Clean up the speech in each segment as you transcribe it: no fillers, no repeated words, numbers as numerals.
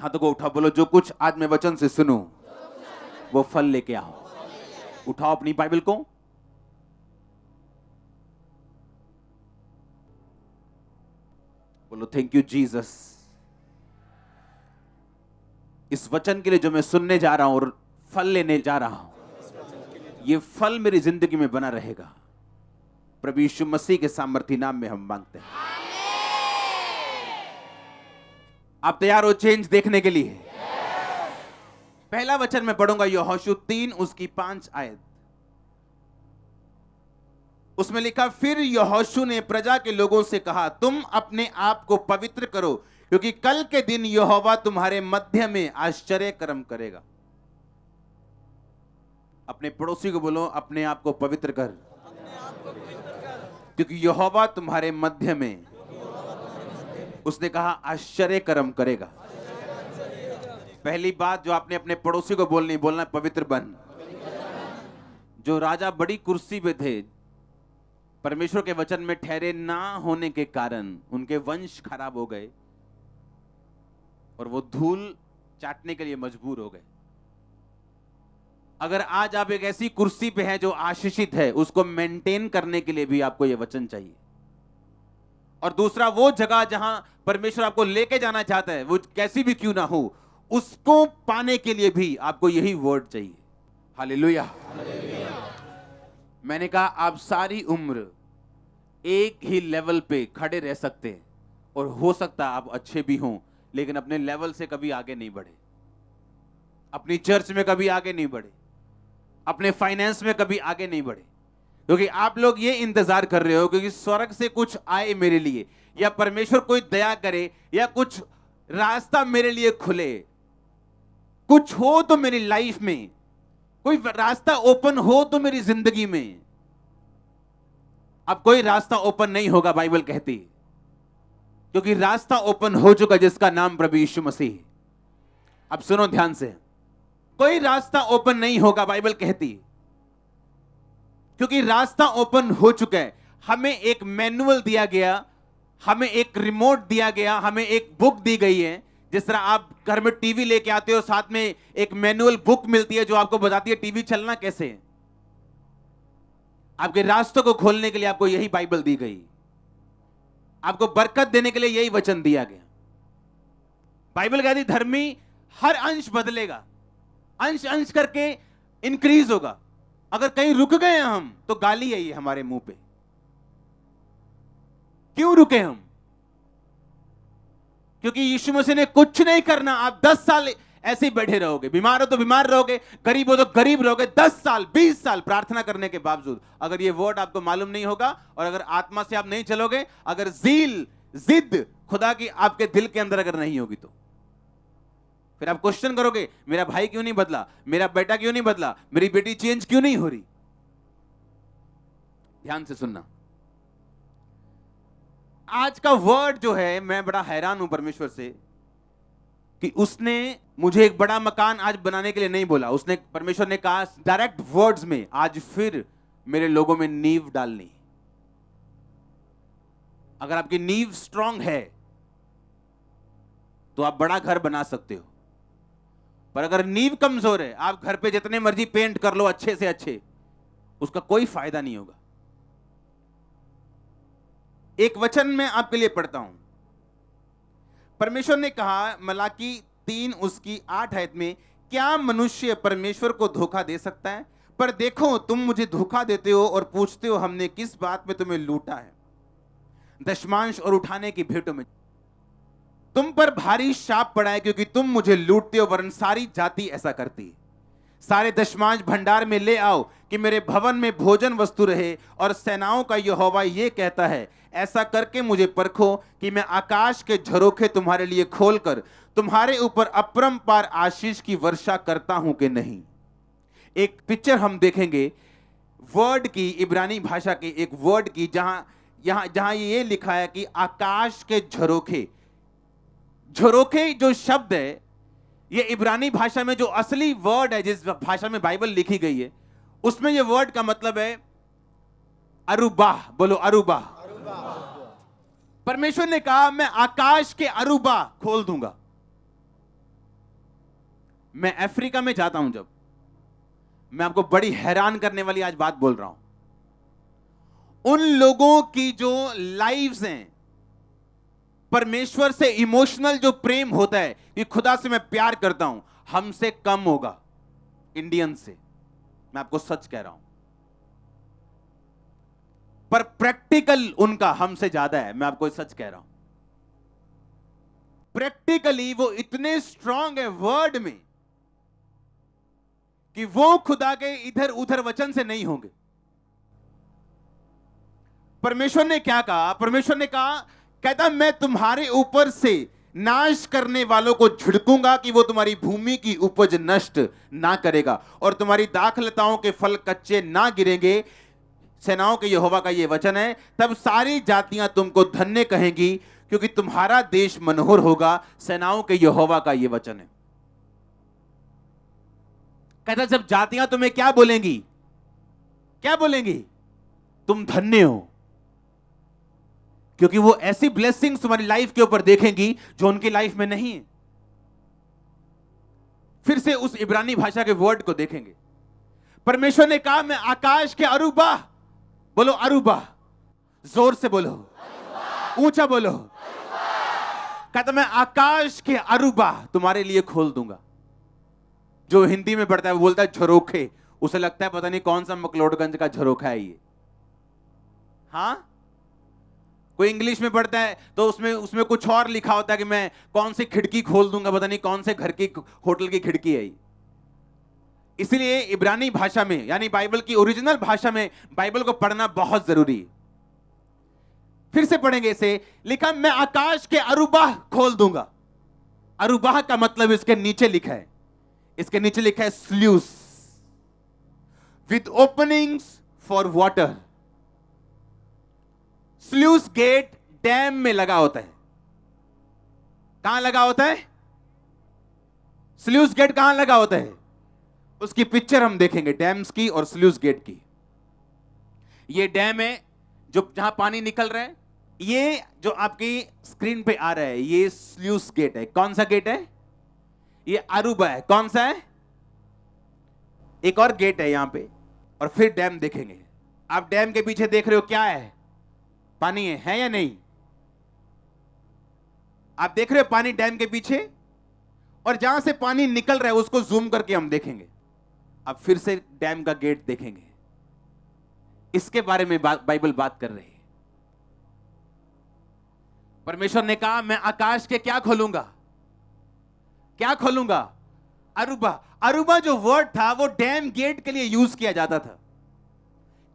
हाथों को उठा, बोलो जो कुछ आज मैं वचन से सुनूं वो फल लेके आओ। उठाओ अपनी बाइबल को, बोलो थैंक यू जीसस, इस वचन के लिए जो मैं सुनने जा रहा हूं और फल लेने जा रहा हूं, ये फल मेरी जिंदगी में बना रहेगा। प्रभु यीशु मसीह के सामर्थी नाम में हम मांगते हैं। आप तैयार हो चेंज देखने के लिए? पहला वचन मैं पढ़ूंगा यहोशू 3 उसकी 5 आयत। उसमें लिखा, फिर यहोशू ने प्रजा के लोगों से कहा, तुम अपने आप को पवित्र करो, क्योंकि कल के दिन यहोवा तुम्हारे मध्य में आश्चर्य कर्म करेगा। अपने पड़ोसी को बोलो, अपने आप को पवित्र कर, क्योंकि यहोवा तुम्हारे मध्य में, उसने कहा, आश्चर्य कर्म करेगा। पहली बात जो आपने अपने पड़ोसी को बोलना, पवित्र बन। जो राजा बड़ी कुर्सी पे थे, परमेश्वर के वचन में ठहरे ना होने के कारण उनके वंश खराब हो गए और वो धूल चाटने के लिए मजबूर हो गए। अगर आज आप एक ऐसी कुर्सी पे हैं जो आशीषित है, उसको मेंटेन करने के लिए भी आपको यह वचन चाहिए। और दूसरा, वो जगह जहां परमेश्वर आपको लेके जाना चाहता है, वो कैसी भी क्यों ना हो, उसको पाने के लिए भी आपको यही वर्ड चाहिए। हालेलुया। मैंने कहा, आप सारी उम्र एक ही लेवल पे खड़े रह सकते हैं और हो सकता है आप अच्छे भी हों, लेकिन अपने लेवल से कभी आगे नहीं बढ़े, अपनी चर्च में कभी आगे नहीं बढ़े, अपने फाइनेंस में कभी आगे नहीं बढ़े, क्योंकि आप लोग ये इंतजार कर रहे हो क्योंकि स्वर्ग से कुछ आए मेरे लिए, या परमेश्वर कोई दया करे, या कुछ रास्ता मेरे लिए खुले, कुछ हो तो मेरी लाइफ में, कोई रास्ता ओपन हो तो मेरी जिंदगी में। अब कोई रास्ता ओपन नहीं होगा, बाइबल कहती, क्योंकि रास्ता ओपन हो चुका जिसका नाम प्रभु यीशु मसीह। अब सुनो ध्यान से, कोई रास्ता ओपन नहीं होगा, बाइबल कहती, क्योंकि रास्ता ओपन हो चुका है। हमें एक मैनुअल दिया गया, हमें एक रिमोट दिया गया, हमें एक बुक दी गई है। जिस तरह आप घर में टीवी लेके आते हो, साथ में एक मैनुअल बुक मिलती है जो आपको बताती है टीवी चलना कैसे है। आपके रास्तों को खोलने के लिए आपको यही बाइबल दी गई, आपको बरकत देने के लिए यही वचन दिया गया। बाइबल कहती धर्मी हर अंश बदलेगा, अंश अंश करके इंक्रीज होगा। अगर कहीं रुक गए हम तो गाली है ये हमारे मुंह पे। क्यों रुके हम? क्योंकि यीशु मसीह ने कुछ नहीं करना। आप 10 साल ऐसे ही बैठे रहोगे, बीमार हो तो बीमार रहोगे, गरीब हो तो गरीब रहोगे, 10 साल 20 साल प्रार्थना करने के बावजूद। अगर ये वर्ड आपको मालूम नहीं होगा और अगर आत्मा से आप नहीं चलोगे, अगर जिद खुदा की आपके दिल के अंदर अगर नहीं होगी, तो फिर आप क्वेश्चन करोगे, मेरा भाई क्यों नहीं बदला, मेरा बेटा क्यों नहीं बदला, मेरी बेटी चेंज क्यों नहीं हो रही। ध्यान से सुनना, आज का वर्ड जो है, मैं बड़ा हैरान हूं परमेश्वर से कि उसने मुझे एक बड़ा मकान आज बनाने के लिए नहीं बोला। उसने, परमेश्वर ने कहा डायरेक्ट वर्ड्स में, आज फिर मेरे लोगों में नींव डालनी। अगर आपकी नींव स्ट्रांग है तो आप बड़ा घर बना सकते हो, पर अगर नींव कमजोर है, आप घर पे जितने मर्जी पेंट कर लो अच्छे से अच्छे, उसका कोई फायदा नहीं होगा। एक वचन मैं आपके लिए पढ़ता हूं। परमेश्वर ने कहा मलाकी 3 उसकी 8 आयत में, क्या मनुष्य परमेश्वर को धोखा दे सकता है? पर देखो, तुम मुझे धोखा देते हो और पूछते हो हमने किस बात में तुम्हें लूटा है। दशमांश और उठाने की भेंटों में तुम पर भारी शाप पड़ा है, क्योंकि तुम मुझे लूटते हो, वरन सारी जाति ऐसा करती है। सारे दशमांश भंडार में ले आओ कि मेरे भवन में भोजन वस्तु रहे। और सेनाओं का यहोवा ये कहता है, ऐसा करके मुझे परखो कि मैं आकाश के झरोखे तुम्हारे लिए खोलकर तुम्हारे ऊपर अपरंपार आशीष की वर्षा करता हूं कि नहीं। एक पिक्चर हम देखेंगे वर्ड की, इब्रानी भाषा के एक वर्ड की, जहां ये लिखा है कि आकाश के झरोखे। झरोखे जो शब्द है, ये इब्रानी भाषा में जो असली वर्ड है, जिस भाषा में बाइबल लिखी गई है, उसमें ये वर्ड का मतलब है अरुबाह। बोलो अरुबाह। परमेश्वर ने कहा मैं आकाश के अरुबा खोल दूंगा। मैं अफ्रीका में जाता हूं, जब मैं आपको बड़ी हैरान करने वाली आज बात बोल रहा हूं, उन लोगों की जो लाइव्स हैं, परमेश्वर से इमोशनल जो प्रेम होता है कि खुदा से मैं प्यार करता हूं, हमसे कम होगा इंडियन से। मैं आपको सच कह रहा हूं, पर प्रैक्टिकल उनका हमसे ज्यादा है। मैं आपको सच कह रहा हूं, प्रैक्टिकली वो इतने स्ट्रांग है वर्ड में कि वो खुदा के इधर उधर वचन से नहीं होंगे। परमेश्वर ने क्या कहा? परमेश्वर ने कहा, कहता मैं तुम्हारे ऊपर से नाश करने वालों को झिड़कूंगा कि वो तुम्हारी भूमि की उपज नष्ट ना करेगा और तुम्हारी दाखलताओं के फल कच्चे ना गिरेंगे। सेनाओं के यहोवा का यह वचन है, तब सारी जातियां तुमको धन्य कहेंगी क्योंकि तुम्हारा देश मनोहर होगा। सेनाओं के यहोवा का यह वचन है। कहता जब जातियां तुम्हें क्या बोलेंगी? क्या बोलेंगी? तुम धन्य हो, क्योंकि वो ऐसी ब्लेसिंग्स तुम्हारी लाइफ के ऊपर देखेंगी जो उनकी लाइफ में नहीं है। फिर से उस इब्रानी भाषा के वर्ड को देखेंगे। परमेश्वर ने कहा मैं आकाश के अरूबा, बोलो अरूबा, जोर से बोलो, ऊंचा बोलो। कहता मैं आकाश के अरूबा तुम्हारे लिए खोल दूंगा। जो हिंदी में पढ़ता है वो बोलता है झरोखे, उसे लगता है पता नहीं कौन सा मकलोडगंज का झरोखा है ये। हां, कोई इंग्लिश में पढ़ता है तो उसमें कुछ और लिखा होता है कि मैं कौन सी खिड़की खोल दूंगा, पता नहीं कौन से घर की होटल की खिड़की है। इसलिए इब्रानी भाषा में, यानी बाइबल की ओरिजिनल भाषा में बाइबल को पढ़ना बहुत जरूरी है। फिर से पढ़ेंगे इसे। लिखा मैं आकाश के अरूबा खोल दूंगा। अरूबा का मतलब इसके नीचे लिखा है, इसके नीचे लिखा है sluice with openings for water. Sluice gate dam में लगा होता है। कहां लगा होता है? स्ल्यूस गेट कहां लगा होता है? उसकी पिक्चर हम देखेंगे डैम्स की और स्ल्यूस गेट की। ये डैम है जो जहां पानी निकल रहा है। ये जो आपकी स्क्रीन पे आ रहा है ये स्ल्यूस गेट है। कौन सा गेट है? ये अरूबा है। कौन सा है? एक और गेट है यहां पे, और फिर डैम देखेंगे। आप डैम के पीछे देख रहे हो क्या है? पानी है या नहीं? आप देख रहे हो पानी डैम के पीछे, और जहां से पानी निकल रहा है उसको जूम करके हम देखेंगे। अब फिर से डैम का गेट देखेंगे। इसके बारे में बाइबल बात कर रही है। परमेश्वर ने कहा मैं आकाश के क्या खोलूंगा? क्या खोलूंगा? अरूबा। अरूबा जो वर्ड था वो डैम गेट के लिए यूज किया जाता था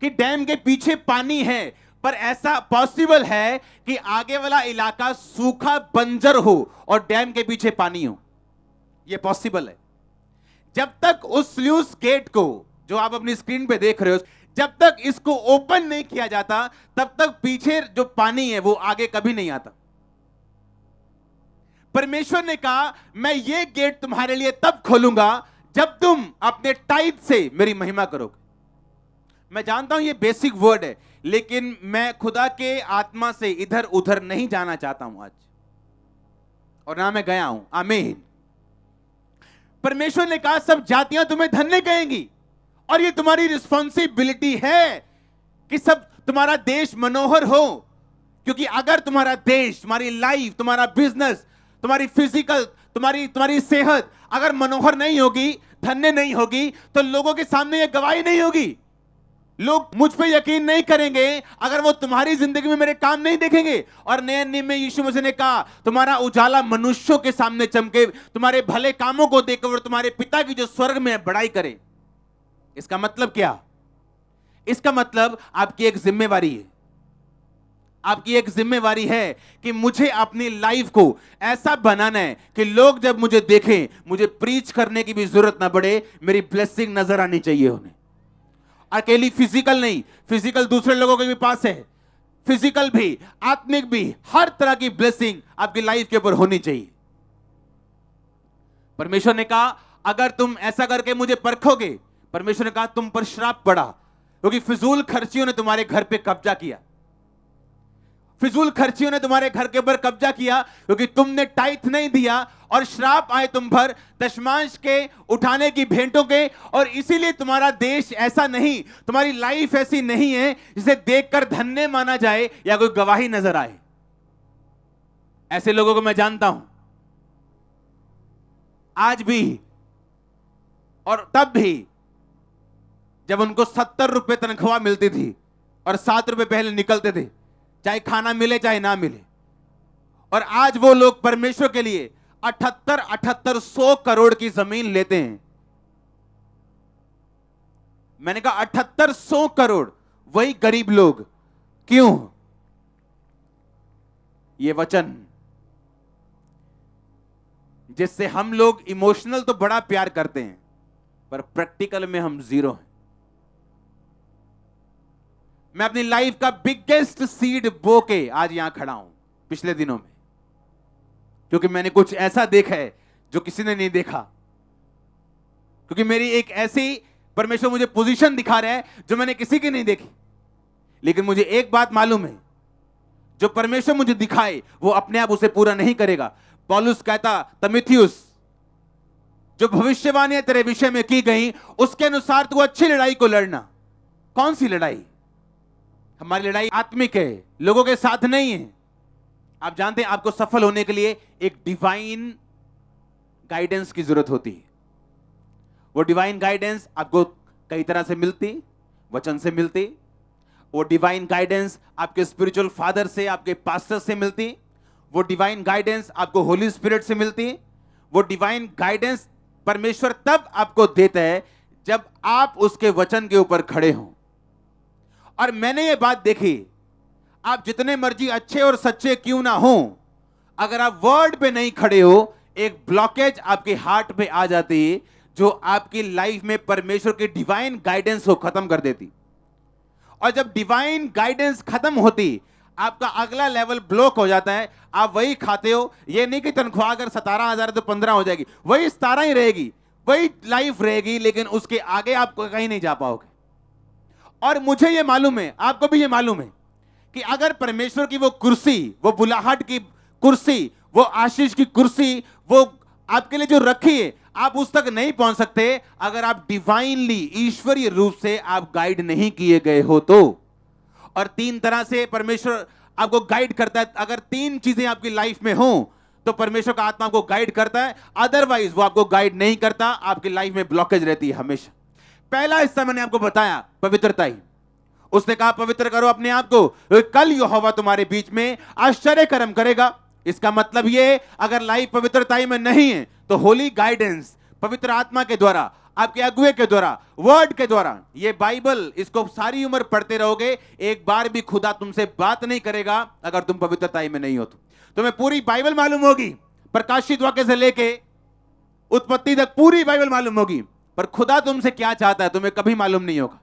कि डैम के पीछे पानी है, पर ऐसा पॉसिबल है कि आगे वाला इलाका सूखा बंजर हो और डैम के पीछे पानी हो। यह पॉसिबल है। जब तक उस स्ल्यूस गेट को जो आप अपनी स्क्रीन पे देख रहे हो, जब तक इसको ओपन नहीं किया जाता तब तक पीछे जो पानी है वो आगे कभी नहीं आता। परमेश्वर ने कहा मैं ये गेट तुम्हारे लिए तब खोलूंगा जब तुम अपने टाइट से मेरी महिमा करोगे। मैं जानता हूं ये बेसिक वर्ड है, लेकिन मैं खुदा के आत्मा से इधर उधर नहीं जाना चाहता हूं आज, और ना मैं गया हूं। आमीन। परमेश्वर ने कहा सब जातियां तुम्हें धन्य कहेंगी, और ये तुम्हारी रिस्पॉन्सिबिलिटी है कि सब तुम्हारा देश मनोहर हो। क्योंकि अगर तुम्हारा देश, तुम्हारी लाइफ, तुम्हारा बिजनेस, तुम्हारी फिजिकल, तुम्हारी सेहत अगर मनोहर नहीं होगी, धन्य नहीं होगी, तो लोगों के सामने ये गवाही नहीं होगी। लोग मुझ पे यकीन नहीं करेंगे अगर वो तुम्हारी जिंदगी में मेरे काम नहीं देखेंगे। और नए नियम में यीशु मसीह ने कहा तुम्हारा उजाला मनुष्यों के सामने चमके, तुम्हारे भले कामों को देखकर तुम्हारे पिता की जो स्वर्ग में है बड़ाई करे। इसका मतलब क्या? इसका मतलब आपकी एक जिम्मेवारी है। आपकी एक जिम्मेवारी है कि मुझे अपनी लाइफ को ऐसा बनाना है कि लोग जब मुझे देखें, मुझे प्रीच करने की भी जरूरत ना पड़े, मेरी ब्लेसिंग नजर आनी चाहिए उन्हें। अकेली फिजिकल नहीं, फिजिकल दूसरे लोगों के भी पास है, फिजिकल भी, आत्मिक भी, हर तरह की ब्लेसिंग आपकी लाइफ के ऊपर होनी चाहिए। परमेश्वर ने कहा अगर तुम ऐसा करके मुझे परखोगे, परमेश्वर ने कहा तुम पर श्राप पड़ा, क्योंकि फिजूल खर्चियों ने तुम्हारे घर पे कब्जा किया। फिजूल खर्चियों ने तुम्हारे घर के ऊपर कब्जा किया क्योंकि तुमने टाइथ नहीं दिया, और श्राप आए तुम पर दशमांश के, उठाने की भेंटों के। और इसीलिए तुम्हारा देश ऐसा नहीं, तुम्हारी लाइफ ऐसी नहीं है जिसे देखकर धन्य माना जाए या कोई गवाही नजर आए। ऐसे लोगों को मैं जानता हूं आज भी और तब भी, जब उनको 70 रुपए तनख्वाह मिलती थी और 7 रुपए पहले निकलते थे, चाहे खाना मिले चाहे ना मिले। और आज वो लोग परमेश्वर के लिए 78-100 करोड़ की जमीन लेते हैं। मैंने कहा 78-100 करोड़, वही गरीब लोग। क्यों? ये वचन जिससे हम लोग इमोशनल तो बड़ा प्यार करते हैं, पर प्रैक्टिकल में हम जीरो हैं। मैं अपनी लाइफ का बिगेस्ट सीड बो के आज यहां खड़ा हूं पिछले दिनों में, क्योंकि मैंने कुछ ऐसा देखा है जो किसी ने नहीं देखा। क्योंकि मेरी एक ऐसी परमेश्वर मुझे पोजीशन दिखा रहा है जो मैंने किसी की नहीं देखी। लेकिन मुझे एक बात मालूम है, जो परमेश्वर मुझे दिखाए वो अपने आप उसे पूरा नहीं करेगा। पौलुस कहता, तिमुथियुस, जो भविष्यवाणियां तेरे विषय में की गई उसके अनुसार तू अच्छी लड़ाई को लड़ना। कौन सी लड़ाई? हमारी लड़ाई आत्मिक है, लोगों के साथ नहीं है। आप जानते हैं, आपको सफल होने के लिए एक डिवाइन गाइडेंस की जरूरत होती है। वो डिवाइन गाइडेंस आपको कई तरह से मिलती, वचन से मिलती। वो डिवाइन गाइडेंस आपके स्पिरिचुअल फादर से, आपके पास्टर से मिलती। वो डिवाइन गाइडेंस आपको होली स्पिरिट से मिलती। वो डिवाइन गाइडेंस परमेश्वर तब आपको देता है जब आप उसके वचन के ऊपर खड़े हों। और मैंने ये बात देखी, आप जितने मर्जी अच्छे और सच्चे क्यों ना हो, अगर आप वर्ड पे नहीं खड़े हो, एक ब्लॉकेज आपके हार्ट पे आ जाती है जो आपकी लाइफ में परमेश्वर की डिवाइन गाइडेंस को खत्म कर देती। और जब डिवाइन गाइडेंस खत्म होती, आपका अगला लेवल ब्लॉक हो जाता है। आप वही खाते हो, ये नहीं कि तनख्वाह अगर 17,000 तो 15 हो जाएगी, वही 17 ही रहेगी, वही लाइफ रहेगी, लेकिन उसके आगे आप कहीं नहीं जा पाओगे। और मुझे ये मालूम है, आपको भी ये मालूम है कि अगर परमेश्वर की वो कुर्सी, वो बुलाहट की कुर्सी, वो आशीष की कुर्सी, वो आपके लिए जो रखी है, आप उस तक नहीं पहुंच सकते अगर आप डिवाइनली, ईश्वरीय रूप से आप गाइड नहीं किए गए हो तो। और 3 तरह से परमेश्वर आपको गाइड करता है। अगर 3 चीजें आपकी लाइफ में हो तो परमेश्वर का आत्मा आपको गाइड करता है, अदरवाइज वो आपको गाइड नहीं करता। आपकी लाइफ में ब्लॉकेज रहती है हमेशा। पहला हिस्सा मैंने आपको बताया, पवित्रता ही। उसने कहा पवित्र करो अपने आप को, कल यहोवा तुम्हारे बीच में आश्चर्य कर्म करेगा। इसका मतलब ये, अगर लाइफ पवित्रता में नहीं है तो होली गाइडेंस, पवित्र आत्मा के द्वारा, आपके अगुए के द्वारा, वर्ड के द्वारा, ये बाइबल, इसको सारी उम्र पढ़ते रहोगे, एक बार भी खुदा तुमसे बात नहीं करेगा अगर तुम पवित्रता में नहीं हो तो। तुम्हें पूरी बाइबल मालूम होगी, प्रकाशित वाक्य से लेके उत्पत्ति तक पूरी बाइबल मालूम होगी, पर खुदा तुमसे क्या चाहता है तुम्हें कभी मालूम नहीं होगा।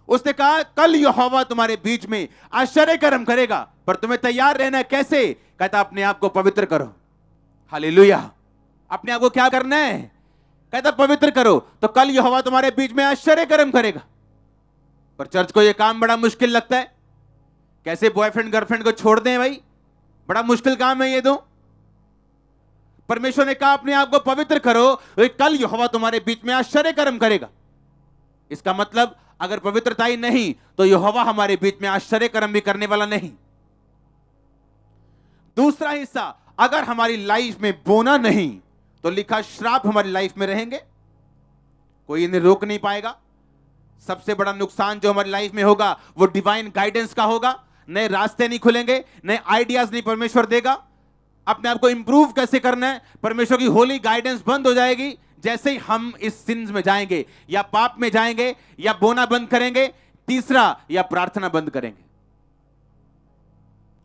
उसने कहा कल यहोवा तुम्हारे बीच में आश्चर्य कर्म करेगा, पर तुम्हें तैयार रहना है। कैसे? कहता अपने आप को पवित्र करो। हालेलुया। अपने आप को क्या करना है? कहता पवित्र करो, तो कल यहोवा तुम्हारे बीच में आश्चर्य कर्म करेगा। पर चर्च को यह काम बड़ा मुश्किल लगता है। कैसे बॉयफ्रेंड गर्लफ्रेंड को छोड़ दें भाई? बड़ा मुश्किल काम है ये तो। परमेश्वर ने कहा अपने आप को पवित्र करो, कल यहोवा तुम्हारे बीच में आश्चर्य कर्म करेगा। इसका मतलब अगर पवित्रता ही नहीं तो यहोवा हमारे बीच में आश्चर्य कर्म भी करने वाला नहीं। दूसरा हिस्सा, अगर हमारी लाइफ में बोना नहीं तो लिखा श्राप हमारी लाइफ में रहेंगे, कोई इन्हें रोक नहीं पाएगा। सबसे बड़ा नुकसान जो हमारी लाइफ में होगा वो डिवाइन गाइडेंस का होगा। नए रास्ते नहीं खुलेंगे, नए आइडियाज नहीं परमेश्वर देगा। अपने आप को इंप्रूव कैसे करना है, परमेश्वर की होली गाइडेंस बंद हो जाएगी जैसे ही हम इस सिंस में जाएंगे, या पाप में जाएंगे, या बोना बंद करेंगे। तीसरा, या प्रार्थना बंद करेंगे।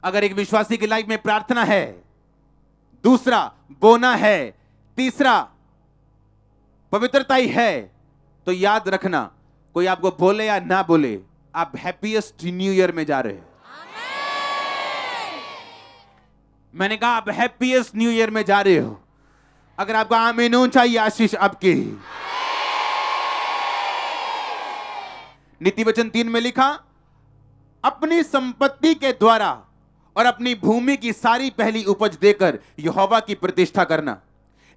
अगर एक विश्वासी की लाइफ में प्रार्थना है, दूसरा बोना है, तीसरा पवित्रता ही है, तो याद रखना, कोई आपको बोले या ना बोले, आप हैप्पीएस्ट न्यू ईयर में जा रहे हैं। मैंने कहा आप हैप्पीएस्ट न्यू ईयर में जा रहे हो। अगर आपको आमीन चाहिए, आशीष आपकी। नीति वचन 3 में लिखा, अपनी संपत्ति के द्वारा और अपनी भूमि की सारी पहली उपज देकर यहोवा की प्रतिष्ठा करना।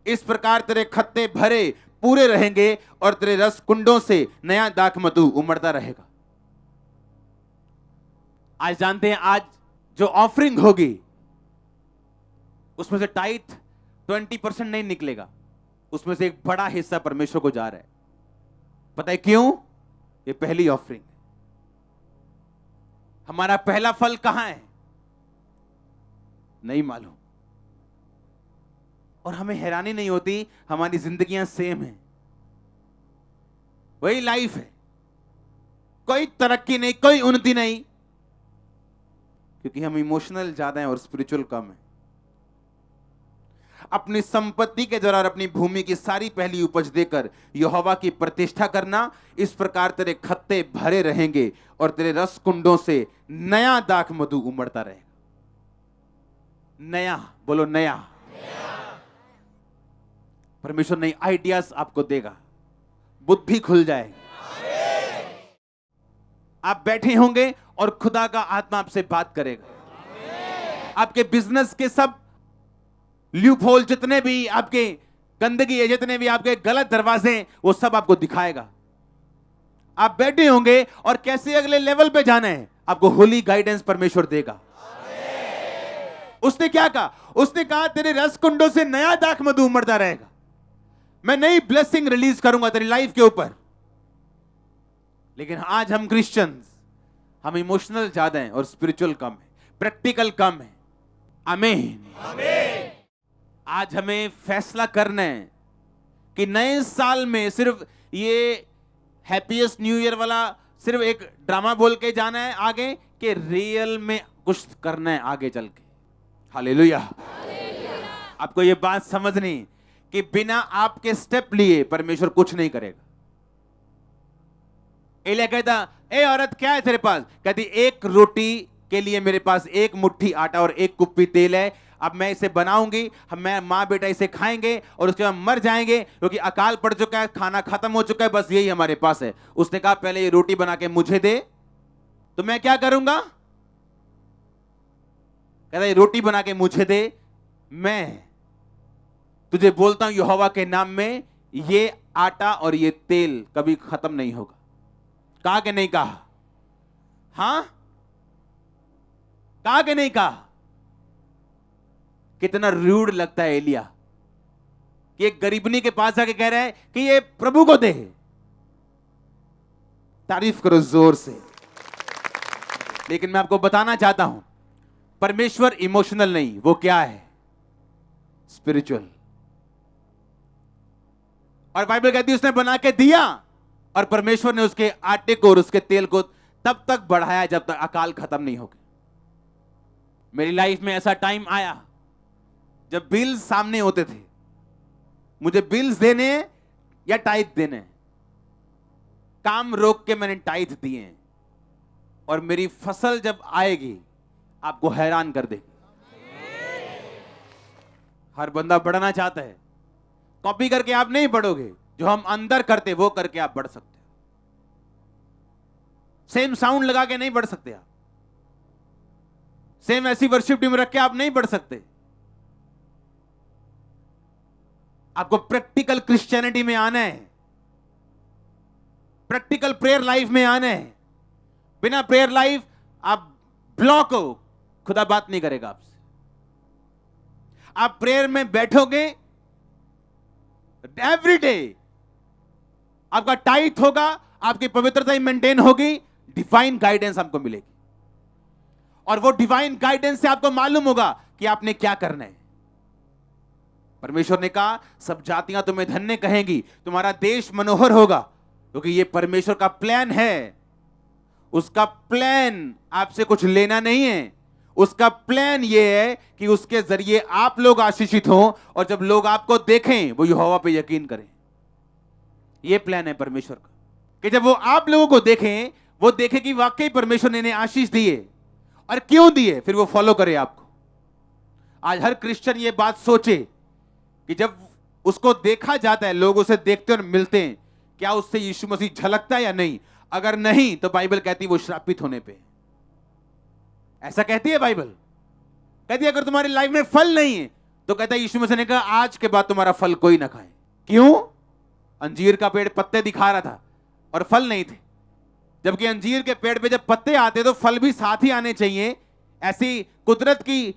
इस प्रकार तेरे खत्ते भरे पूरे रहेंगे और तेरे रस कुंडों से नया दाखमधु उमड़ता रहेगा। आज जानते हैं, आज जो ऑफरिंग होगी उसमें से टाइथ 20% नहीं निकलेगा, उसमें से एक बड़ा हिस्सा परमेश्वर को जा रहा है। पता है क्यों? ये पहली ऑफरिंग है। हमारा पहला फल कहां है नहीं मालूम, और हमें हैरानी नहीं होती, हमारी जिंदगियां सेम है, वही लाइफ है, कोई तरक्की नहीं, कोई उन्नति नहीं, क्योंकि हम इमोशनल ज्यादा हैं और स्पिरिचुअल कम है। अपनी संपत्ति के द्वारा अपनी भूमि की सारी पहली उपज देकर यहोवा की प्रतिष्ठा करना। इस प्रकार तेरे खत्ते भरे रहेंगे और तेरे रस कुंडों से नया दाखमधु उमड़ता रहेगा। नया, बोलो नया। परमेश्वर नई आइडियाज आपको देगा, बुद्धि खुल जाएगी। आप बैठे होंगे और खुदा का आत्मा आपसे बात करेगा। आपके बिजनेस के सब लूप होल, जितने भी आपके गंदगी है, जितने भी आपके गलत दरवाजे, वो सब आपको दिखाएगा। आप बैठे होंगे और कैसे अगले लेवल पे जाना है आपको होली गाइडेंस परमेश्वर देगा। उसने क्या कहा? उसने कहा तेरे रस कुंडों से नया दाखमधु उमड़ता रहेगा। मैं नई ब्लेसिंग रिलीज करूंगा तेरी लाइफ के ऊपर। लेकिन आज हम क्रिश्चियंस, हम इमोशनल ज्यादा हैं और स्पिरिचुअल कम है, प्रैक्टिकल कम है। आमीन। आज हमें फैसला करना है कि नए साल में सिर्फ ये हैप्पीएस्ट न्यू ईयर वाला सिर्फ एक ड्रामा बोल के जाना है आगे, कि रियल में कुछ करना है आगे चल के। हालेलुया। आपको ये बात समझनी कि बिना आपके स्टेप लिए परमेश्वर कुछ नहीं करेगा। एलिया कहता, ए औरत क्या है तेरे पास? कहती, एक रोटी के लिए मेरे पास एक मुट्ठी आटा और एक कुप्पी तेल है। अब मैं इसे बनाऊंगी, मैं माँ बेटा इसे खाएंगे और उसके बाद मर जाएंगे, क्योंकि अकाल पड़ चुका है, खाना खत्म हो चुका है, बस यही हमारे पास है। उसने कहा पहले ये रोटी बना के मुझे दे, तो मैं क्या करूंगा? कहता ये रोटी बना के मुझे दे, मैं तुझे बोलता हूं यहोवा के नाम में ये आटा और ये तेल कभी खत्म नहीं होगा। कहा कि नहीं कहा? हां, कहा कि नहीं कहा? कितना रूड लगता है एलिया कि एक गरीबनी के पास आके कह रहा है कि ये प्रभु को दे। तारीफ करो जोर से। लेकिन मैं आपको बताना चाहता हूं, परमेश्वर इमोशनल नहीं, वो क्या है? स्पिरिचुअल। और बाइबल कहती है उसने बना के दिया और परमेश्वर ने उसके आटे को और उसके तेल को तब तक बढ़ाया जब तक अकाल खत्म नहीं हो गया। मेरी लाइफ में ऐसा टाइम आया जब बिल्स सामने होते थे, मुझे बिल्स देने या टाइथ देने, काम रोक के मैंने टाइथ दिए, और मेरी फसल जब आएगी आपको हैरान कर देगी। हर बंदा बढ़ना चाहता है, कॉपी करके आप नहीं बढ़ोगे, जो हम अंदर करते वो करके आप बढ़ सकते हो। सेम साउंड लगा के नहीं बढ़ सकते आप, सेम ऐसी वर्शिप टीम रख के आप नहीं बढ़ सकते। आपको प्रैक्टिकल क्रिश्चियनिटी में आना है, प्रैक्टिकल प्रेयर लाइफ में आना है। बिना प्रेयर लाइफ आप ब्लॉक हो, खुदा बात नहीं करेगा आपसे। आप प्रेयर में बैठोगे एवरी डे, आपका टाइट होगा, आपकी पवित्रता मेंटेन होगी, डिवाइन गाइडेंस आपको मिलेगी, और वो डिवाइन गाइडेंस से आपको मालूम होगा कि आपने क्या करना है। परमेश्वर ने कहा सब जातियां तुम्हें धन्य कहेंगी, तुम्हारा देश मनोहर होगा, क्योंकि ये परमेश्वर का प्लान है। उसका प्लान आपसे कुछ लेना नहीं है, उसका प्लान ये है कि उसके जरिए आप लोग आशीषित हों, और जब लोग आपको देखें वो यहोवा पे यकीन करें। ये प्लान है परमेश्वर का, कि जब वो आप लोगों को देखें, वो देखे कि वाकई परमेश्वर ने इन्हें आशीष दिए, और क्यों दिए, फिर वो फॉलो करे आपको। आज हर क्रिश्चियन ये बात सोचे कि जब उसको देखा जाता है, लोग उसे देखते और मिलते हैं, क्या उससे यीशु मसीह झलकता है या नहीं? अगर नहीं तो बाइबल कहती है वो श्रापित होने पे। ऐसा कहती है बाइबल। कहती अगर तुम्हारी लाइफ में फल नहीं है, तो कहता है यीशु मसीह ने कहा आज के बाद तुम्हारा फल कोई ना खाए। क्यों? अंजीर का पेड़ पत्ते दिखा रहा था और फल नहीं थे, जबकि अंजीर के पेड़ पे जब पत्ते आते तो फल भी साथ ही आने चाहिए। ऐसी कुदरत की,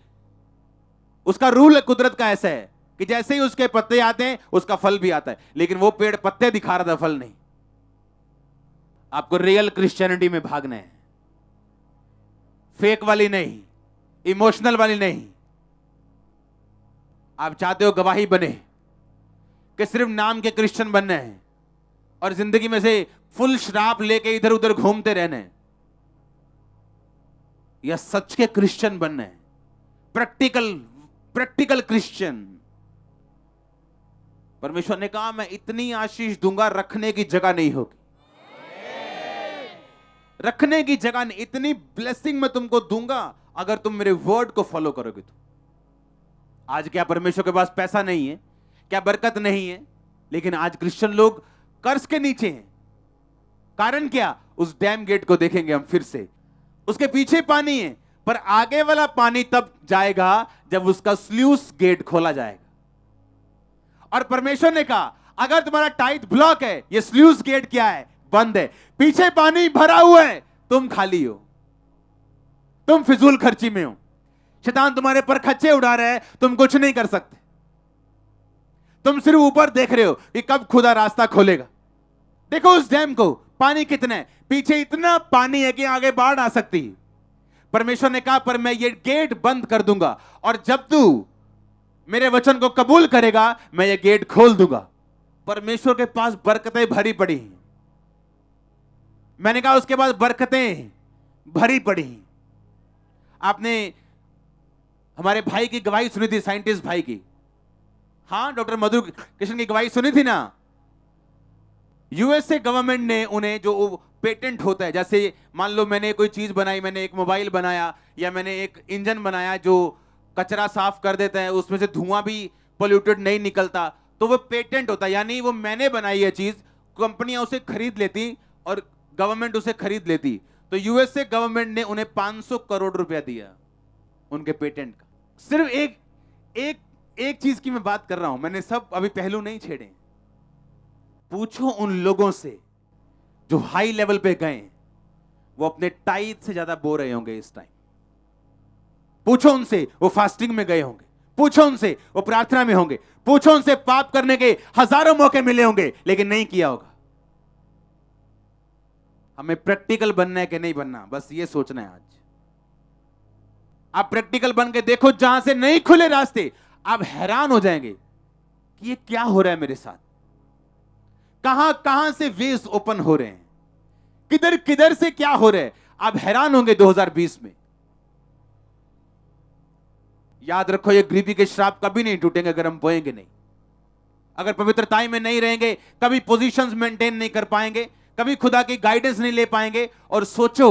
उसका रूल है कुदरत का ऐसा है कि जैसे ही उसके पत्ते आते हैं उसका फल भी आता है, लेकिन वो पेड़ पत्ते दिखा रहा था, फल नहीं। आपको रियल क्रिश्चियनिटी में भागना है, फेक वाली नहीं, इमोशनल वाली नहीं। आप चाहते हो गवाही बने कि सिर्फ नाम के क्रिश्चियन बनना है और जिंदगी में से फुल शराब लेके इधर उधर घूमते रहना है, या सच के क्रिश्चियन बनना है, प्रैक्टिकल क्रिश्चियन। परमेश्वर ने कहा मैं इतनी आशीष दूंगा रखने की जगह नहीं होगी, रखने की जगह नहीं, इतनी ब्लेसिंग मैं तुमको दूंगा अगर तुम मेरे वर्ड को फॉलो करोगे तो। आज क्या परमेश्वर के पास पैसा नहीं है, क्या बरकत नहीं है, लेकिन आज क्रिश्चियन लोग कर्ज के नीचे हैं। कारण क्या? उस डैम गेट को देखेंगे हम फिर से, उसके पीछे पानी है, पर आगे वाला पानी तब जाएगा जब उसका स्लूस गेट खोला जाएगा। और परमेश्वर ने कहा अगर तुम्हारा टाइट ब्लॉक है, ये स्लूस गेट क्या है? बंद है, पीछे पानी भरा हुआ है, तुम खाली हो, तुम फिजूल खर्ची में हो, शैतान तुम्हारे पर खच्चे उड़ा रहा है, तुम कुछ नहीं कर सकते। तुम सिर्फ ऊपर देख रहे हो कि कब खुदा रास्ता खोलेगा। देखो उस डैम को, पानी कितना है, पीछे इतना पानी है कि आगे बाढ़ आ सकती है। परमेश्वर ने कहा पर मैं ये गेट बंद कर दूंगा और जब तू मेरे वचन को कबूल करेगा मैं ये गेट खोल दूंगा। परमेश्वर के पास बरकतें भरी पड़ी हैं। मैंने कहा उसके बाद बरकतें भरी पड़ी। आपने हमारे भाई की गवाही सुनी थी, साइंटिस्ट भाई की, हाँ डॉक्टर मधु कृष्ण की गवाही सुनी थी ना। यूएसए गवर्नमेंट ने उन्हें जो पेटेंट होता है, जैसे मान लो मैंने कोई चीज बनाई, मैंने एक मोबाइल बनाया या मैंने एक इंजन बनाया जो कचरा साफ कर देता है, उसमें से धुआं भी पोल्यूटेड नहीं निकलता, तो वो पेटेंट होता है। यानी वो मैंने बनाई है चीज, कंपनियां उसे खरीद लेती और गवर्नमेंट उसे खरीद लेती। तो यूएसए गवर्नमेंट ने उन्हें 500 करोड़ रुपया दिया उनके पेटेंट का। सिर्फ एक चीज की मैं बात कर रहा हूं, मैंने सब अभी पहलू नहीं छेड़े। पूछो उन लोगों से जो हाई लेवल पे गए, वो अपने टाइट से ज्यादा बो रहे होंगे इस टाइम। पूछो उनसे, वो फास्टिंग में गए होंगे, पूछो उनसे वो प्रार्थना में होंगे, पूछो उनसे पाप करने के हजारों मौके मिले होंगे लेकिन नहीं किया होगा। हमें प्रैक्टिकल बनना है कि नहीं बनना, बस ये सोचना है आज। आप प्रैक्टिकल बन के देखो, जहां से नहीं खुले रास्ते आप हैरान हो जाएंगे कि ये क्या हो रहा है मेरे साथ। कहां कहां से वेज ओपन हो रहे हैं, किधर किधर से क्या हो रहा है, आप हैरान होंगे 2020 में। याद रखो ये गरीबी के श्राप कभी नहीं टूटेंगे अगर हम बोएंगे नहीं, अगर पवित्रताई में नहीं रहेंगे, कभी पोजीशंस मेंटेन नहीं कर पाएंगे, कभी खुदा की गाइडेंस नहीं ले पाएंगे। और सोचो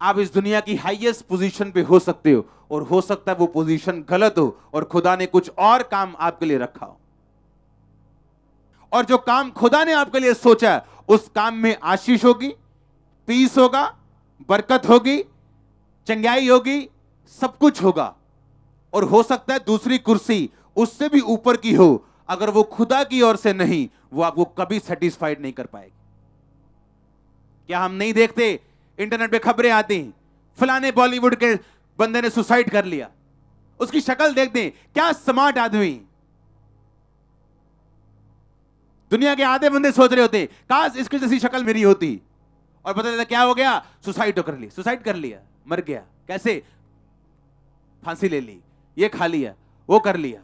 आप इस दुनिया की हाईएस्ट पोजीशन पे हो सकते हो और हो सकता है वो पोजीशन गलत हो और खुदा ने कुछ और काम आपके लिए रखा हो, और जो काम खुदा ने आपके लिए सोचा है उस काम में आशीष होगी, पीस होगा, बरकत होगी, चंगाई होगी, सब कुछ होगा। और हो सकता है दूसरी कुर्सी उससे भी ऊपर की हो, अगर वो खुदा की ओर से नहीं, वो आपको कभी सेटिस्फाइड नहीं कर पाएगी। क्या हम नहीं देखते इंटरनेट पे खबरें आती हैं, फलाने बॉलीवुड के बंदे ने सुसाइड कर लिया, उसकी शक्ल देख दें, क्या स्मार्ट आदमी। दुनिया के आधे बंदे सोच रहे होते काश इसकी जैसी शक्ल मेरी होती, और पता चला क्या हो गया, सुसाइड तो कर ली, सुसाइड कर लिया, मर गया। कैसे? फांसी ले ली, ये खा लिया, वो कर लिया।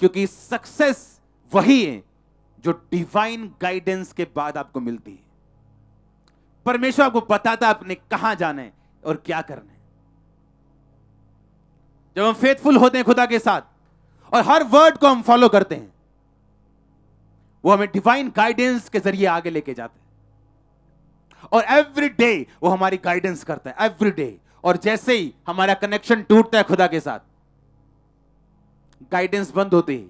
क्योंकि सक्सेस वही है जो डिवाइन गाइडेंस के बाद आपको मिलती है। परमेश्वर आपको बताता है आपने कहां जाना है और क्या करना है। जब हम फेथफुल होते हैं खुदा के साथ और हर वर्ड को हम फॉलो करते हैं, वो हमें डिवाइन गाइडेंस के जरिए आगे लेके जाते हैं। और एवरी डे वो हमारी गाइडेंस करता है, एवरी डे। और जैसे ही हमारा कनेक्शन टूटता है खुदा के साथ, गाइडेंस बंद होती है।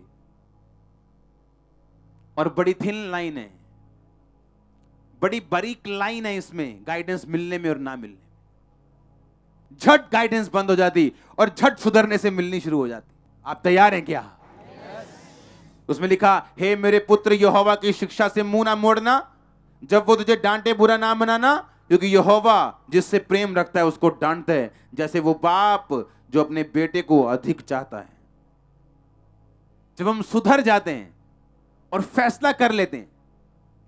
और बड़ी थिन लाइन है, बड़ी बारीक लाइन है इसमें, गाइडेंस मिलने में और ना मिलने में। झट गाइडेंस बंद हो जाती और झट सुधरने से मिलनी शुरू हो जाती। आप तैयार हैं क्या? उसमें लिखा, हे मेरे पुत्र यहोवा की शिक्षा से मुंह ना मोड़ना, जब वो तुझे डांटे बुरा ना मनाना, क्योंकि यहोवा जिससे प्रेम रखता है उसको डांटता है, जैसे वो बाप जो अपने बेटे को अधिक चाहता है। जब हम सुधर जाते हैं और फैसला कर लेते हैं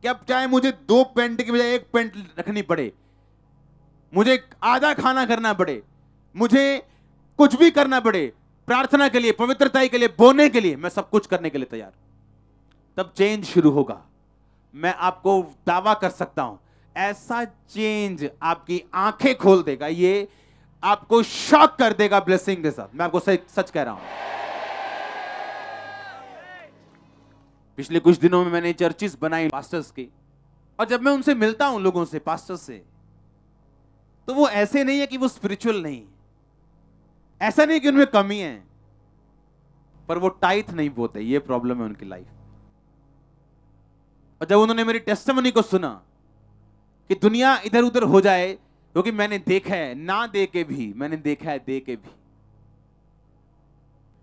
कि अब चाहे मुझे 2 पेंट की बजाय 1 पेंट रखनी पड़े, मुझे आधा खाना करना पड़े, मुझे कुछ भी करना पड़े, प्रार्थना के लिए, पवित्रता के लिए, बोने के लिए, मैं सब कुछ करने के लिए तैयार, तब चेंज शुरू होगा। मैं आपको दावा कर सकता हूं, ऐसा चेंज आपकी आंखें खोल देगा, ये आपको शॉक कर देगा ब्लेसिंग के साथ। मैं आपको सच कह रहा हूं। पिछले कुछ दिनों में मैंने चर्चिस बनाई पास्टर्स की, और जब मैं उनसे मिलता हूं, लोगों से, पास्टर्स से, तो वो ऐसे नहीं है कि वो स्पिरिचुअल नहीं, ऐसा नहीं कि उनमें कमी है, पर वो टाइथ नहीं बोते, ये प्रॉब्लम है उनकी लाइफ। और जब उन्होंने मेरी टेस्टिमनी को सुना कि दुनिया इधर उधर हो जाए, क्योंकि मैंने देखा है ना दे के भी, मैंने देखा है दे के भी,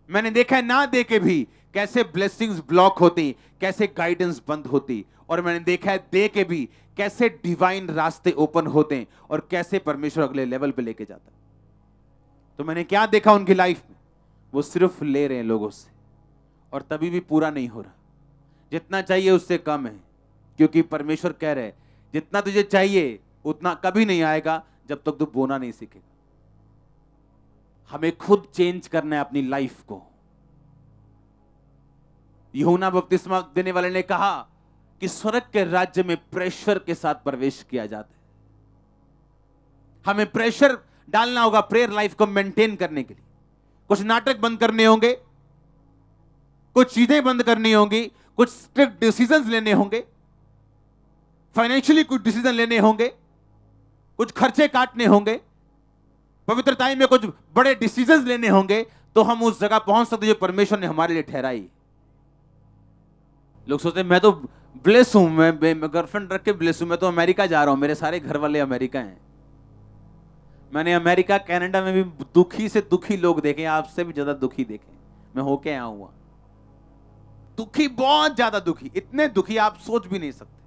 मैंने देखा है ना दे के भी कैसे ब्लेसिंग्स ब्लॉक होती, कैसे गाइडेंस बंद होती, और मैंने देखा है दे के भी कैसे डिवाइन रास्ते ओपन होते हैं और कैसे परमेश्वर अगले लेवल पे लेके जाता है। तो मैंने क्या देखा उनकी लाइफ में, वो सिर्फ ले रहे हैं लोगों से, और तभी भी पूरा नहीं हो रहा, जितना चाहिए उससे कम है, क्योंकि परमेश्वर कह रहे हैं जितना तुझे चाहिए उतना कभी नहीं आएगा जब तक तू बोना नहीं सीखेगा। हमें खुद चेंज करना है अपनी लाइफ को। यूहन्ना बपतिस्मा देने वाले ने कहा कि स्वर्ग के राज्य में प्रेशर के साथ प्रवेश किया जाता है। हमें प्रेशर डालना होगा प्रेयर लाइफ को मेंटेन करने के लिए। कुछ नाटक बंद करने होंगे, कुछ चीजें बंद करनी होंगी, कुछ स्ट्रिक्ट डिसीजंस लेने होंगे, फाइनेंशियली कुछ डिसीजन लेने होंगे, कुछ खर्चे काटने होंगे, पवित्रता में कुछ बड़े डिसीजंस लेने होंगे, तो हम उस जगह पहुंच सकते जो परमेश्वर ने हमारे लिए ठहराई। लोग सोचते हैं मैं तो ब्लेस हूं, मैं गर्लफ्रेंड रख के ब्लेस हूं, मैं तो अमेरिका जा रहा हूं, मेरे सारे घर वाले अमेरिका हैं। मैंने अमेरिका कनाडा में भी दुखी से दुखी लोग देखे, आपसे भी ज्यादा दुखी देखे, मैं होके आया हुआ। दुखी, बहुत ज्यादा दुखी, इतने दुखी आप सोच भी नहीं सकते।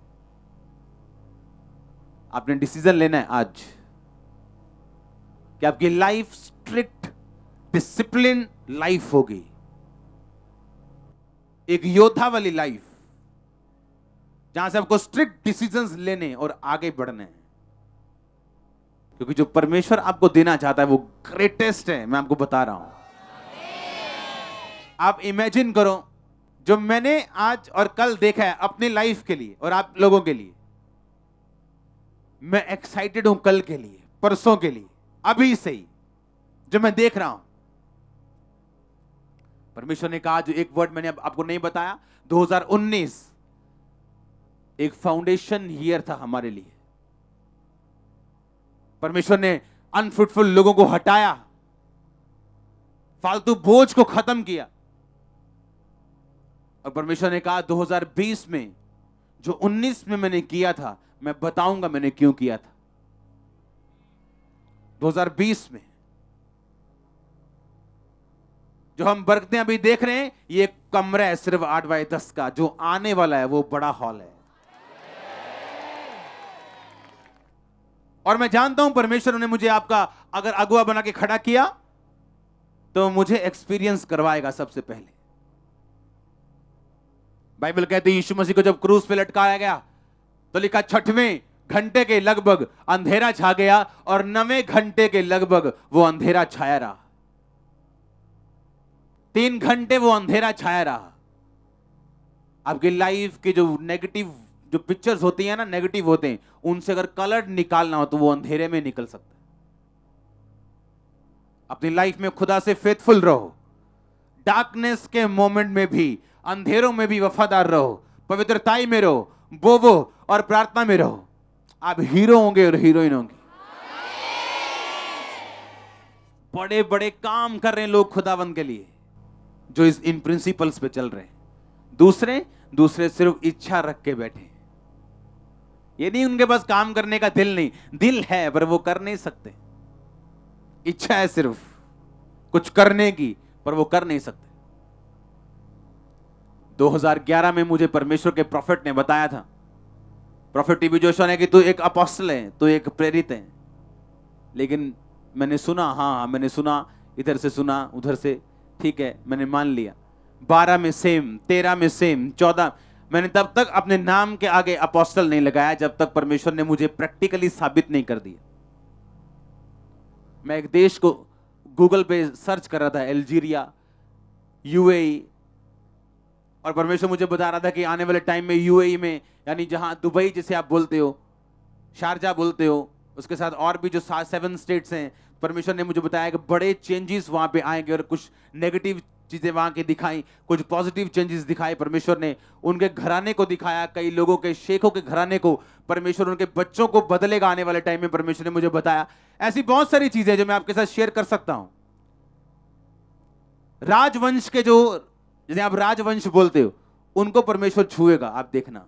आपने डिसीजन लेना है आज कि आपकी लाइफ स्ट्रिक्ट डिसिप्लिन लाइफ होगी, एक योद्धा वाली लाइफ, जहां से आपको स्ट्रिक्ट डिसीजंस लेने और आगे बढ़ने हैं, क्योंकि जो परमेश्वर आपको देना चाहता है वो ग्रेटेस्ट है। मैं आपको बता रहा हूं, आप इमेजिन करो जो मैंने आज और कल देखा है अपनी लाइफ के लिए और आप लोगों के लिए, मैं एक्साइटेड हूं कल के लिए, परसों के लिए, अभी से ही जो मैं देख रहा हूं। परमेश्वर ने कहा, जो एक वर्ड मैंने आपको नहीं बताया, 2019 एक फाउंडेशन ईयर था हमारे लिए। परमेश्वर ने अनफ्रूटफुल लोगों को हटाया, फालतू बोझ को खत्म किया, और परमेश्वर ने कहा 2020 में जो 19 में मैंने किया था, मैं बताऊंगा मैंने क्यों किया था। 2020 में जो हम बरकतें अभी देख रहे हैं, ये कमरा है सिर्फ 8x10 का, जो आने वाला है वो बड़ा हॉल है। और मैं जानता हूं परमेश्वर ने मुझे आपका अगर अगुवा बना के खड़ा किया तो मुझे एक्सपीरियंस करवाएगा सबसे पहले। बाइबल कहती है यीशु मसीह को जब क्रूस पे लटकाया गया तो लिखा 6वें घंटे के लगभग अंधेरा छा गया और 9वें घंटे के लगभग वो अंधेरा छाया रहा। 3 घंटे वो अंधेरा छाया रहा। आपकी लाइफ की जो नेगेटिव जो पिक्चर्स होती हैं ना, नेगेटिव होते हैं, उनसे अगर कलर निकालना हो तो वो अंधेरे में निकल सकता है। अपनी लाइफ में खुदा से फेथफुल रहो, डार्कनेस के मोमेंट में भी, अंधेरों में भी वफादार रहो, पवित्रताई में रहो, बोवो और प्रार्थना में रहो। आप हीरो होंगे और हीरोइन होंगे। बड़े बड़े काम कर रहे हैं लोग खुदावंद के लिए, जो इन प्रिंसिपल्स पे चल रहे हैं। दूसरे सिर्फ इच्छा रख के बैठे। ये नहीं उनके पास काम करने का दिल नहीं, दिल है पर वो कर नहीं सकते। इच्छा है सिर्फ कुछ करने की, पर वो कर नहीं सकते। 2011 में मुझे परमेश्वर के प्रॉफिट ने बताया था, प्रॉफिट टीबी जोशुआ ने, कि तू एक अपोस्टल है, तू एक प्रेरित है। लेकिन मैंने सुना, हाँ मैंने सुना, इधर से सुना उधर से, ठीक है मैंने मान लिया। 12 में सेम, 13 में सेम, 14, मैंने तब तक अपने नाम के आगे अपोस्टल नहीं लगाया जब तक परमेश्वर ने मुझे प्रैक्टिकली साबित नहीं कर दिया। मैं एक देश को गूगल पे सर्च कर रहा था, अल्जीरिया, यूएई, और परमेश्वर मुझे बता रहा था कि आने वाले टाइम में यूएई में, यानी जहां दुबई जिसे आप बोलते हो, शारजा बोलते हो, उसके साथ और भी जो 7 स्टेट्स हैं, परमेश्वर ने मुझे बताया कि बड़े चेंजेस वहां पे आएंगे। और कुछ नेगेटिव चीजें वहां की दिखाई, कुछ पॉजिटिव चेंजेस दिखाए। परमेश्वर ने उनके घराने को दिखाया, कई लोगों के, शेखों के घराने को। परमेश्वर उनके बच्चों को बदलेगा आने वाले टाइम में, परमेश्वर ने मुझे बताया। ऐसी बहुत सारी चीजें जो मैं आपके साथ शेयर कर सकता हूं। राजवंश के जो, जिसे आप राजवंश बोलते हो, उनको परमेश्वर छुएगा, आप देखना।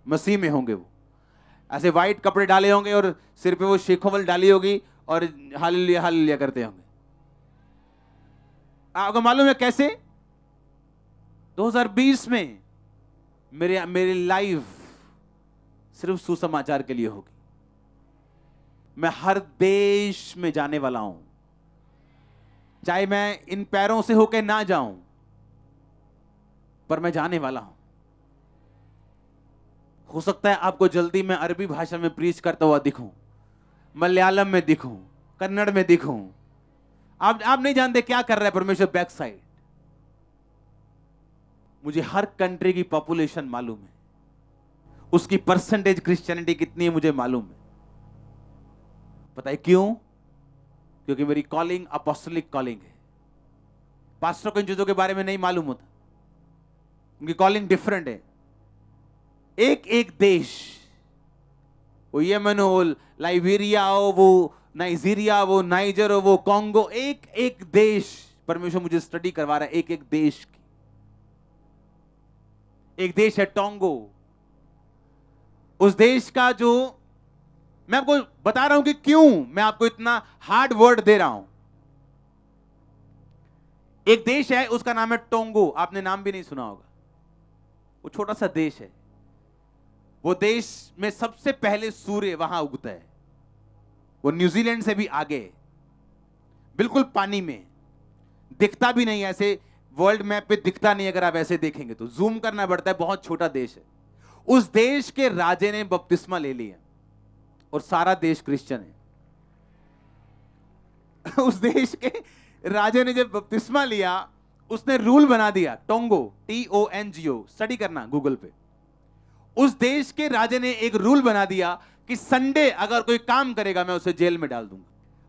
मसीह में होंगे वो, ऐसे व्हाइट कपड़े डाले होंगे और सिर पे वो शेखोवल डाली होगी और हालेलुया हालेलुया करते होंगे। आपको मालूम है कैसे? 2020 में मेरी लाइफ सिर्फ सुसमाचार के लिए होगी। मैं हर देश में जाने वाला हूं, चाहे मैं इन पैरों से होकर ना जाऊं, पर मैं जाने वाला हूं। हो सकता है आपको जल्दी मैं अरबी भाषा में प्रीच करता हुआ दिखूं, मलयालम में दिखूं, कन्नड़ में दिखूं। आप नहीं जानते क्या कर रहा है परमेश्वर बैक साइड। मुझे हर कंट्री की पॉपुलेशन मालूम है, उसकी परसेंटेज क्रिश्चियनिटी कितनी है मुझे मालूम है। पता है क्यों? क्योंकि मेरी कॉलिंग अपोस्टलिक कॉलिंग है। पास्टर को इन चीजों के बारे में नहीं मालूम होता, उनकी कॉलिंग डिफरेंट है। एक एक देश, वो यमन हो, लाइबेरिया हो, वो नाइजीरिया, वो नाइजर हो, वो कॉन्गो, एक एक देश परमेश्वर मुझे स्टडी करवा रहा है, एक एक देश की। एक देश है टोंगो, उस देश का जो मैं आपको बता रहा हूं कि क्यों मैं आपको इतना हार्ड वर्ड दे रहा हूं। एक देश है, उसका नाम है टोंगो, आपने नाम भी नहीं सुना होगा। वो छोटा सा देश है। वो देश में सबसे पहले सूर्य वहां उगता है। वो न्यूजीलैंड से भी आगे है, बिल्कुल पानी में, दिखता भी नहीं, ऐसे वर्ल्ड मैप पे दिखता नहीं। अगर आप ऐसे देखेंगे तो जूम करना पड़ता है, बहुत छोटा देश है। उस देश के राजे ने बपतिस्मा ले लिया और सारा देश क्रिश्चियन है। उस देश के राजे ने जब बपतिस्मा लिया, उसने रूल बना दिया, टोंगो, TONGO, स्टडी करना गूगल पे। उस देश के राजे ने एक रूल बना दिया कि संडे अगर कोई काम करेगा मैं उसे जेल में डाल दूंगा।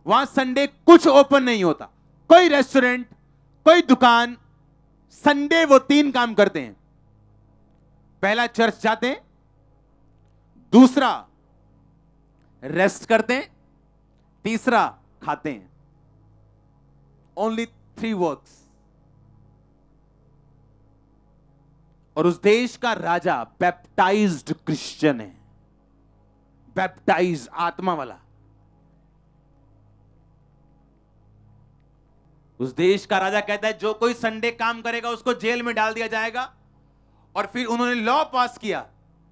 वहां संडे कुछ ओपन नहीं होता, कोई रेस्टोरेंट, कोई दुकान। संडे वो 3 काम करते हैं। पहला, चर्च जाते हैं, दूसरा रेस्ट करते हैं, तीसरा खाते हैं। Only 3 works. और उस देश का राजा बैप्टाइज्ड क्रिश्चियन है, बैप्टाइज, आत्मा वाला। उस देश का राजा कहता है जो कोई संडे काम करेगा उसको जेल में डाल दिया जाएगा। और फिर उन्होंने लॉ पास किया,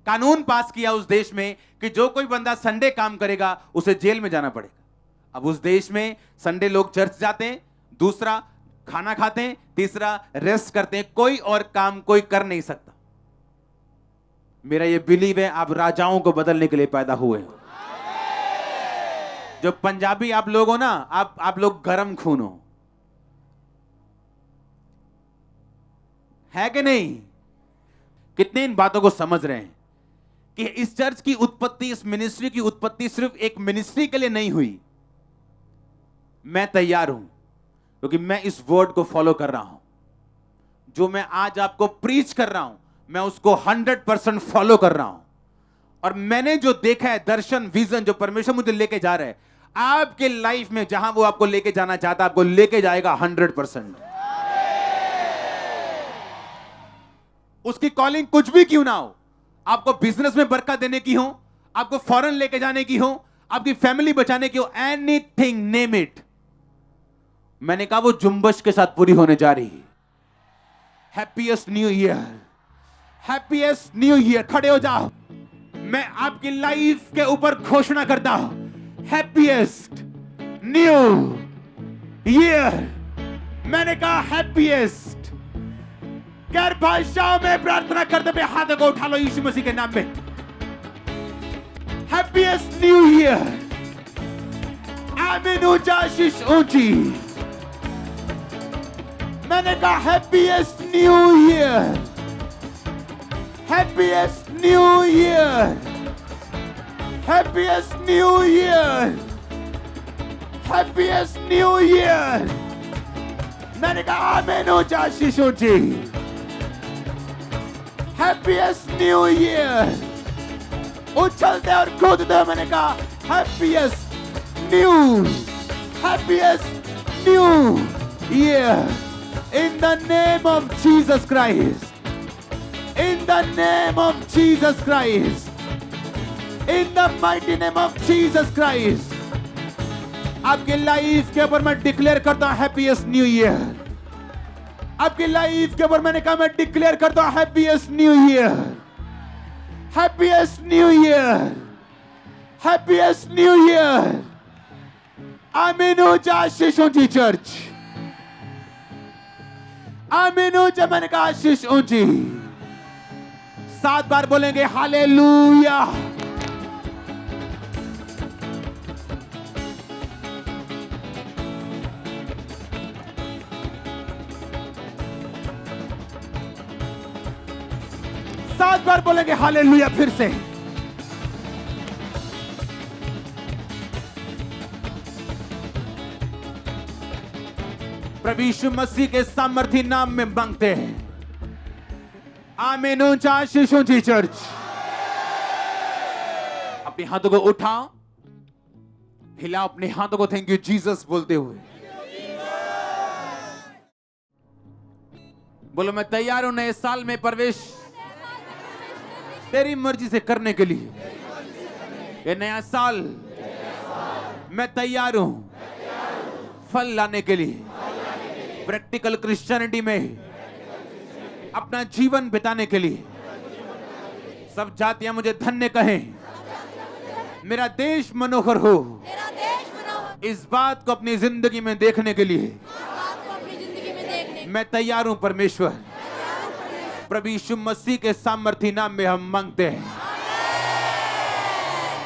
कानून पास किया उस देश में कि जो कोई बंदा संडे काम करेगा उसे जेल में जाना पड़ेगा। अब उस देश में संडे लोग चर्च जाते हैं, दूसरा खाना खाते हैं, तीसरा रेस्ट करते हैं। कोई और काम कोई कर नहीं सकता। मेरा ये बिलीव है आप राजाओं को बदलने के लिए पैदा हुए हो। जो पंजाबी आप लोग हो ना, आप लोग गरम खून हो, है कि नहीं? कितने इन बातों को समझ रहे हैं कि इस चर्च की उत्पत्ति, इस मिनिस्ट्री की उत्पत्ति सिर्फ एक मिनिस्ट्री के लिए नहीं हुई। मैं तैयार हूं क्योंकि मैं इस वर्ड को फॉलो कर रहा हूं। जो मैं आज आपको प्रीच कर रहा हूं, मैं उसको 100% फॉलो कर रहा हूं। और मैंने जो देखा है, दर्शन, विजन जो परमेश्वर मुझे लेके जा रहा है, आपके लाइफ में जहां वो आपको लेके जाना चाहता है, आपको लेके जाएगा 100%। उसकी कॉलिंग कुछ भी क्यों ना हो, आपको बिजनेस में बरकत देने की हो, आपको फॉरेन लेके जाने की हो, आपकी फैमिली बचाने की हो, एनीथिंग, नेम इट, मैंने कहा वो जुम्बश के साथ पूरी होने जा रही है। Happiest new year, happiest new year. खड़े हो जाओ, मैं आपकी लाइफ के ऊपर घोषणा करता हूं, हैप्पीएस्ट न्यू ईयर। मैंने कहा हैप्पीएस्ट। गैर भाषाओं में प्रार्थना करते हुए हाथों को उठा लो यीशु मसीह के नाम में। Happiest new year. आमीन। ऊंचा शीश ऊंची। मैंने कहा happiest new year, happiest new year, happiest new year, happiest new year. मैंने कहा आमीन। ऊंचा शीश ऊंची। Happiest new year. उछलते और कूदते मैंने कहा happiest new, happiest new year. In the name of Jesus Christ, in the name of Jesus Christ, in the mighty name of Jesus Christ, आपकी लाइफ के ऊपर मैं डिक्लेयर करता हूं हैप्पीएस्ट न्यू ईयर। आपकी लाइफ के ऊपर मैंने कहा मैं डिक्लेयर करता हूं happiest new year, happiest new year, happiest new year. आमीन। ऊंचा शीश ऊंची चर्च। आमीन। ऊंचा। मैंने कहा शीश ऊंची। 7 बार बोलेंगे हालेलुया। सात बार बोलेंगे हालेलुया फिर से। प्रभु यीशु मसीह के सामर्थी नाम में मांगते हैं। आमीन। ऊंचा शीश ऊंची चर्च। अपने हाथों को उठाओ, हिलाओ अपने हाथों को थैंक यू जीसस बोलते हुए। बोलो मैं तैयार हूं नए साल में प्रवेश तेरी मर्जी से करने के लिए। ये नया साल मैं तैयार हूं फल लाने के लिए, प्रैक्टिकल क्रिश्चियनिटी में अपना जीवन बिताने के लिए। सब जातियां मुझे धन्य कहें, मेरा देश मनोहर हो, इस बात को अपनी जिंदगी में देखने के लिए मैं तैयार हूं परमेश्वर। प्रभु यीशु मसीह के सामर्थी नाम में हम मांगते हैं।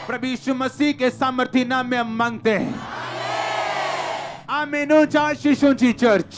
प्रभु यीशु मसीह के सामर्थी नाम में हम मांगते हैं। आमीन। ऊंचा शीश ऊंची चर्च।